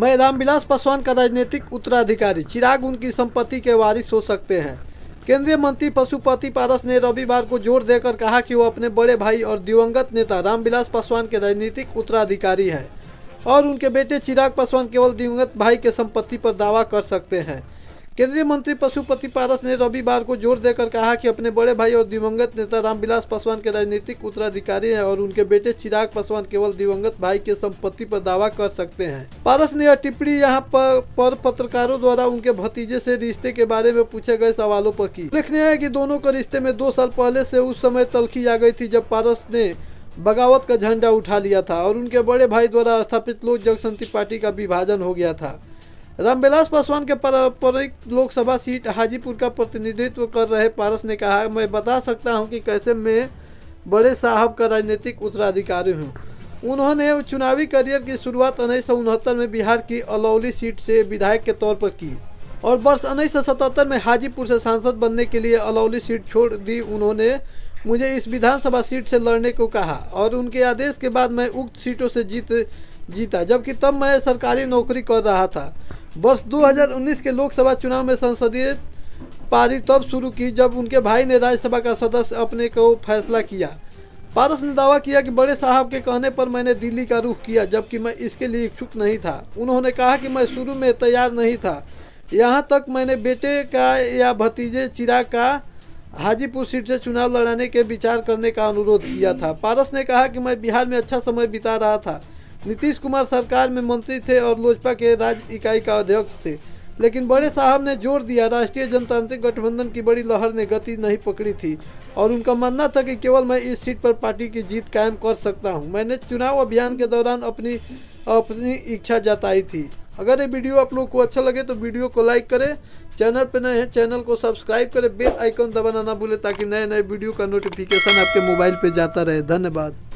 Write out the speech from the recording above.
मैं रामविलास पासवान का राजनीतिक उत्तराधिकारी, चिराग उनकी संपत्ति के वारिस हो सकते हैं। केंद्रीय मंत्री पशुपति पारस ने रविवार को जोर देकर कहा कि वो अपने बड़े भाई और दिवंगत नेता रामविलास पासवान के राजनीतिक उत्तराधिकारी हैं और उनके बेटे चिराग पासवान केवल दिवंगत भाई के संपत्ति पर दावा कर सकते हैं। केंद्रीय मंत्री पशुपति पारस ने रविवार को जोर देकर कहा कि अपने बड़े भाई और दिवंगत नेता रामविलास पासवान के राजनीतिक उत्तराधिकारी हैं और उनके बेटे चिराग पासवान केवल दिवंगत भाई के संपत्ति पर दावा कर सकते हैं। पारस ने यह टिप्पणी यहां पर पत्रकारों द्वारा उनके भतीजे से रिश्ते के बारे में पूछे गए सवालों पर की। उल्लेखनीय है कि दोनों के रिश्ते में 2 साल पहले से उस समय तल्खी आ गई थी जब पारस ने बगावत का झंडा उठा लिया था और उनके बड़े भाई द्वारा स्थापित लोक जनशक्ति पार्टी का विभाजन हो गया था। रामविलास पासवान के पारंपरिक लोकसभा सीट हाजीपुर का प्रतिनिधित्व कर रहे पारस ने कहा, मैं बता सकता हूं कि कैसे मैं बड़े साहब का राजनीतिक उत्तराधिकारी हूं। उन्होंने चुनावी करियर की शुरुआत 1969 में बिहार की अलौली सीट से विधायक के तौर पर की और वर्ष 1977 में हाजीपुर से सांसद बनने के लिए अलौली सीट छोड़ दी। उन्होंने मुझे इस विधानसभा सीट से लड़ने को कहा और उनके आदेश के बाद मैं उक्त सीटों से जीता, जबकि तब मैं सरकारी नौकरी कर रहा था। वर्ष 2019 के लोकसभा चुनाव में संसदीय पारी तब शुरू की जब उनके भाई ने राज्यसभा का सदस्य अपने को फैसला किया। पारस ने दावा किया कि बड़े साहब के कहने पर मैंने दिल्ली का रुख किया, जबकि मैं इसके लिए इच्छुक नहीं था। उन्होंने कहा कि मैं शुरू में तैयार नहीं था, यहाँ तक मैंने बेटे का या भतीजे चिराग का हाजीपुर सीट से चुनाव लड़ाने के विचार करने का अनुरोध किया था। पारस ने कहा कि मैं बिहार में अच्छा समय बिता रहा था, नीतीश कुमार सरकार में मंत्री थे और लोजपा के राज्य इकाई का अध्यक्ष थे, लेकिन बड़े साहब ने जोर दिया राष्ट्रीय जनतांत्रिक गठबंधन की बड़ी लहर ने गति नहीं पकड़ी थी और उनका मानना था कि केवल मैं इस सीट पर पार्टी की जीत कायम कर सकता हूं। मैंने चुनाव अभियान के दौरान अपनी इच्छा जताई थी। अगर ये वीडियो आप लोग को अच्छा लगे तो वीडियो को लाइक करें, चैनल पर नए हैं चैनल को सब्सक्राइब करें, बेल आइकन दबाना ना भूलें ताकि नए वीडियो का नोटिफिकेशन आपके मोबाइल पे जाता रहे। धन्यवाद।